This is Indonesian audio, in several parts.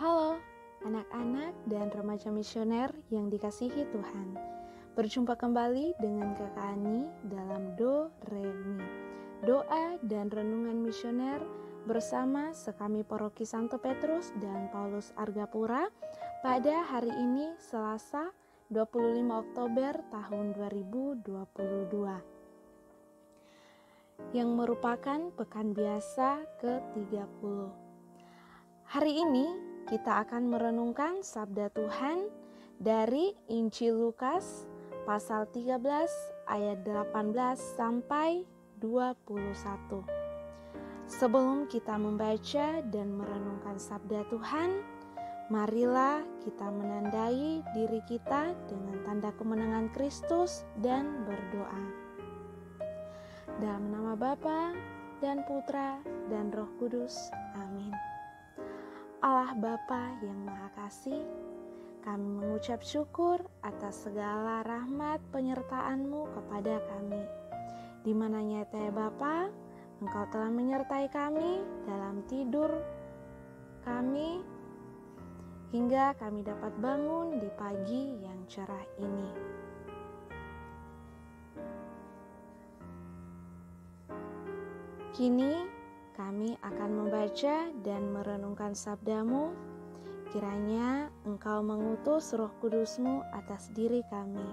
Halo, anak-anak dan remaja misioner yang dikasihi Tuhan. Berjumpa kembali dengan Kakak Ani dalam Do Re Mi, doa dan renungan misioner bersama Sekami Paroki Santo Petrus dan Paulus Argapura pada hari ini Selasa 25 Oktober tahun 2022 yang merupakan pekan biasa ke-30. Hari ini kita akan merenungkan sabda Tuhan dari Injil Lukas pasal 13 ayat 18 sampai 21. Sebelum kita membaca dan merenungkan sabda Tuhan, marilah kita menandai diri kita dengan tanda kemenangan Kristus dan berdoa. Dalam nama Bapa dan Putra dan Roh Kudus. Amin. Allah Bapa yang Maha Kasih, kami mengucap syukur atas segala rahmat penyertaan-Mu kepada kami. Di mana nyata ya Bapa, Engkau telah menyertai kami dalam tidur kami, hingga kami dapat bangun di pagi yang cerah ini. Kini kami akan membaca dan merenungkan sabda-Mu. Kiranya Engkau mengutus Roh Kudus-Mu atas diri kami.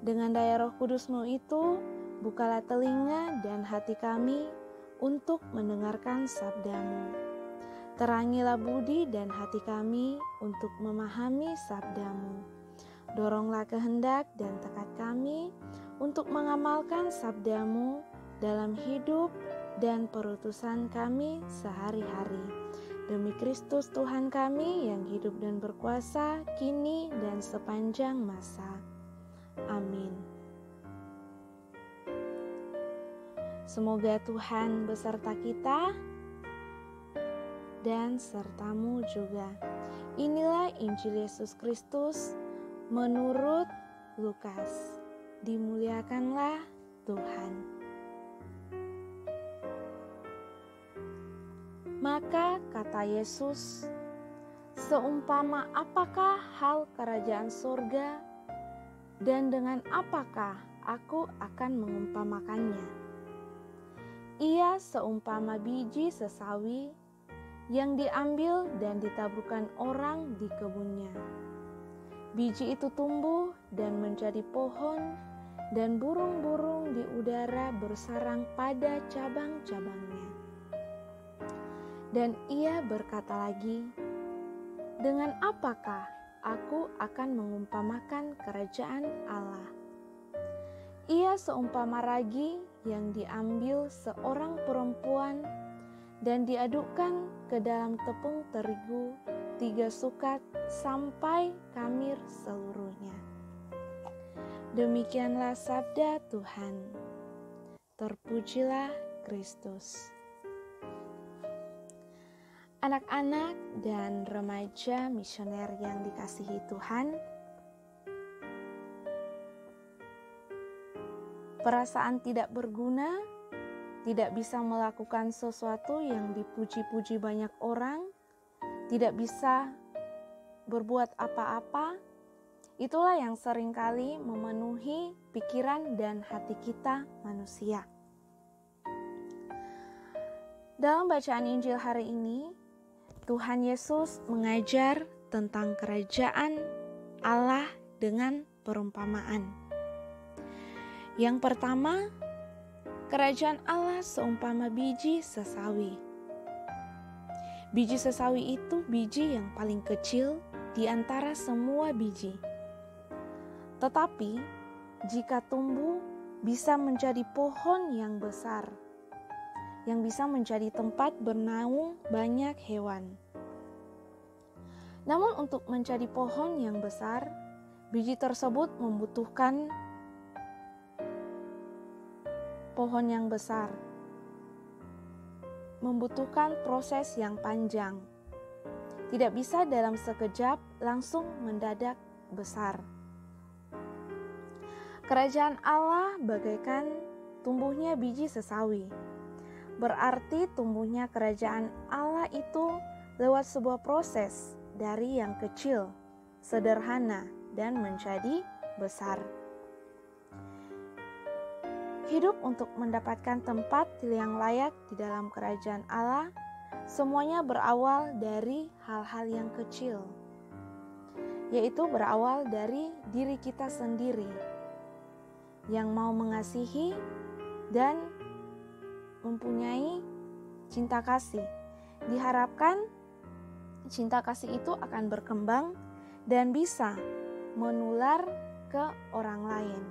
Dengan daya Roh Kudus-Mu itu, bukalah telinga dan hati kami untuk mendengarkan sabda-Mu. Terangilah budi dan hati kami untuk memahami sabda-Mu. Doronglah kehendak dan tekad kami untuk mengamalkan sabda-Mu dalam hidup dan perutusan kami sehari-hari. Demi Kristus Tuhan kami yang hidup dan berkuasa kini dan sepanjang masa. Amin. Semoga Tuhan beserta kita dan sertamu juga. Inilah Injil Yesus Kristus menurut Lukas. Dimuliakanlah Tuhan. Maka kata Yesus, seumpama apakah hal kerajaan surga, dan dengan apakah aku akan mengumpamakannya? Ia seumpama biji sesawi yang diambil dan ditaburkan orang di kebunnya. Biji itu tumbuh dan menjadi pohon, dan burung-burung di udara bersarang pada cabang-cabangnya. Dan ia berkata lagi, dengan apakah aku akan mengumpamakan kerajaan Allah? Ia seumpama ragi yang diambil seorang perempuan dan diadukkan ke dalam tepung terigu 3 sukat sampai kamir seluruhnya. Demikianlah sabda Tuhan. Terpujilah Kristus. Anak-anak dan remaja misioner yang dikasihi Tuhan, perasaan tidak berguna, tidak bisa melakukan sesuatu yang dipuji-puji banyak orang, tidak bisa berbuat apa-apa, itulah yang seringkali memenuhi pikiran dan hati kita manusia. Dalam bacaan Injil hari ini, Tuhan Yesus mengajar tentang kerajaan Allah dengan perumpamaan. Yang pertama, kerajaan Allah seumpama biji sesawi. Biji sesawi itu biji yang paling kecil di antara semua biji. Tetapi, jika tumbuh bisa menjadi pohon yang besar, yang bisa menjadi tempat bernaung banyak hewan. Namun untuk menjadi pohon yang besar, biji tersebut membutuhkan pohon yang besar, membutuhkan proses yang panjang. Tidak bisa dalam sekejap langsung mendadak besar. Kerajaan Allah bagaikan tumbuhnya biji sesawi. Berarti tumbuhnya kerajaan Allah itu lewat sebuah proses dari yang kecil, sederhana, dan menjadi besar. Hidup untuk mendapatkan tempat yang layak di dalam kerajaan Allah, semuanya berawal dari hal-hal yang kecil, yaitu berawal dari diri kita sendiri yang mau mengasihi dan mempunyai cinta kasih. Diharapkan cinta kasih itu akan berkembang dan bisa menular ke orang lain.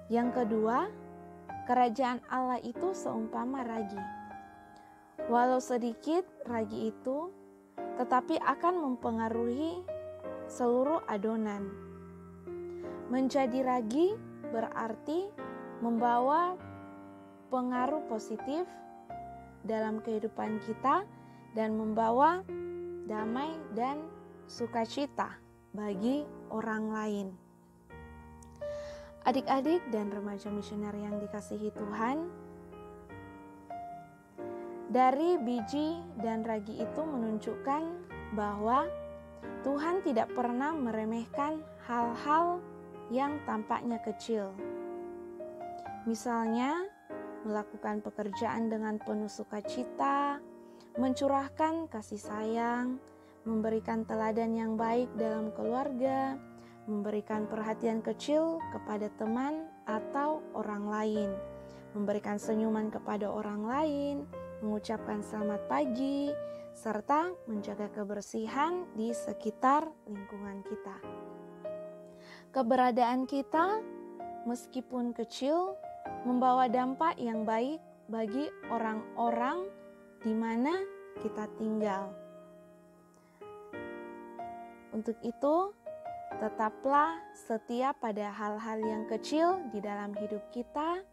Yang kedua, kerajaan Allah itu seumpama ragi. Walau sedikit ragi itu, tetapi akan mempengaruhi seluruh adonan. Menjadi ragi berarti membawa pengaruh positif dalam kehidupan kita dan membawa damai dan sukacita bagi orang lain. Adik-adik dan remaja misioner yang dikasihi Tuhan, dari biji dan ragi itu menunjukkan bahwa Tuhan tidak pernah meremehkan hal-hal yang tampaknya kecil. Misalnya, melakukan pekerjaan dengan penuh sukacita, mencurahkan kasih sayang, memberikan teladan yang baik dalam keluarga, memberikan perhatian kecil kepada teman atau orang lain, memberikan senyuman kepada orang lain, mengucapkan selamat pagi, serta menjaga kebersihan di sekitar lingkungan kita. Keberadaan kita, meskipun kecil, membawa dampak yang baik bagi orang-orang di mana kita tinggal. Untuk itu, tetaplah setia pada hal-hal yang kecil di dalam hidup kita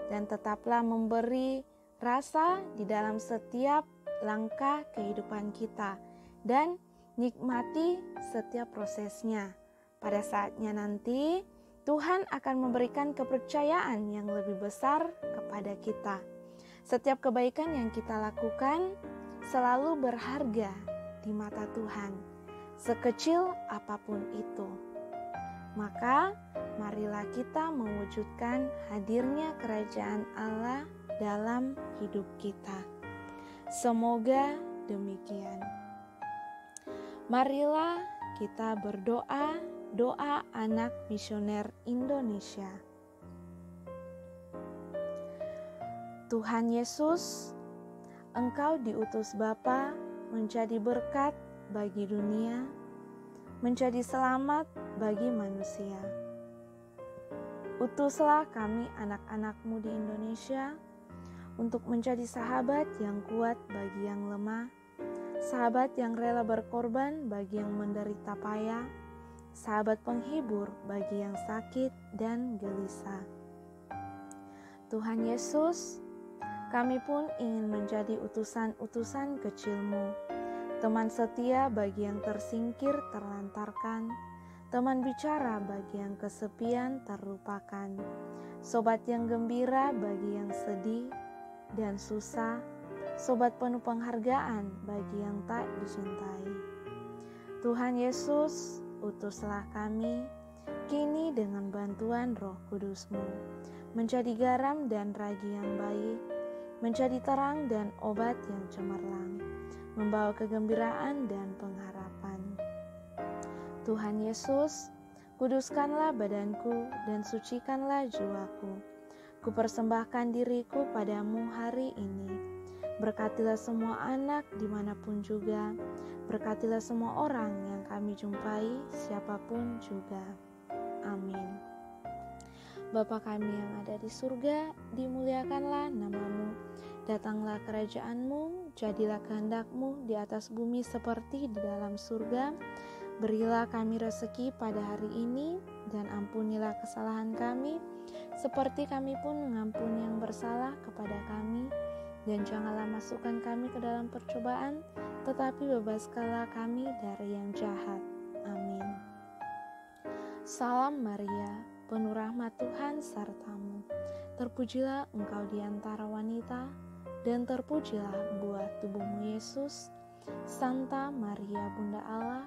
dan tetaplah memberi rasa di dalam setiap langkah kehidupan kita dan nikmati setiap prosesnya. Pada saatnya nanti, Tuhan akan memberikan kepercayaan yang lebih besar kepada kita. Setiap kebaikan yang kita lakukan selalu berharga di mata Tuhan, sekecil apapun itu. Maka, marilah kita mewujudkan hadirnya kerajaan Allah dalam hidup kita. Semoga demikian. Marilah kita berdoa, doa anak misioner Indonesia. Tuhan Yesus, Engkau diutus Bapa menjadi berkat bagi dunia, menjadi selamat bagi manusia. Utuslah kami anak-anak-Mu di Indonesia untuk menjadi sahabat yang kuat bagi yang lemah, sahabat yang rela berkorban bagi yang menderita payah, sahabat penghibur bagi yang sakit dan gelisah. Tuhan Yesus, kami pun ingin menjadi utusan-utusan kecil-Mu, teman setia bagi yang tersingkir terlantarkan, teman bicara bagi yang kesepian terlupakan, sobat yang gembira bagi yang sedih dan susah, sobat penuh penghargaan bagi yang tak dicintai. Tuhan Yesus, utuslah kami kini dengan bantuan Roh Kudus-Mu, menjadi garam dan ragi yang baik, menjadi terang dan obat yang cemerlang, membawa kegembiraan dan pengharapan. Tuhan Yesus, kuduskanlah badanku dan sucikanlah jiwaku. Kupersembahkan diriku padamu hari ini. Berkatilah semua anak dimanapun juga. Berkatilah semua orang yang kami jumpai, siapapun juga. Amin. Bapa kami yang ada di surga, dimuliakanlah nama-Mu. Datanglah kerajaan-Mu, jadilah kehendak-Mu di atas bumi seperti di dalam surga. Berilah kami rezeki pada hari ini, dan ampunilah kesalahan kami, seperti kami pun mengampuni yang bersalah kepada kami. Dan janganlah masukkan kami ke dalam percobaan, tetapi bebaskanlah kami dari yang jahat. Amin. Salam Maria, penuh rahmat Tuhan serta-Mu. Terpujilah Engkau di antara wanita, dan terpujilah buah tubuhmu Yesus. Santa Maria Bunda Allah,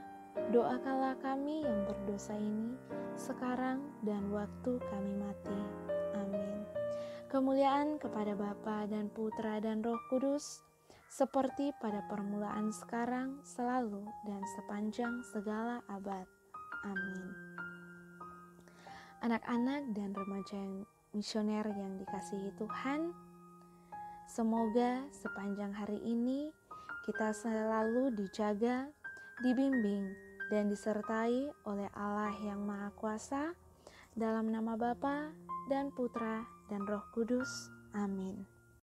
doakanlah kami yang berdosa ini, sekarang dan waktu kami mati. Amin. Kemuliaan kepada Bapa dan Putra dan Roh Kudus, seperti pada permulaan, sekarang, selalu, dan sepanjang segala abad. Amin. Anak-anak dan remaja misioner yang dikasihi Tuhan, semoga sepanjang hari ini kita selalu dijaga, dibimbing, dan disertai oleh Allah yang Maha Kuasa, dalam nama Bapa dan Putra dan Roh Kudus. Amin.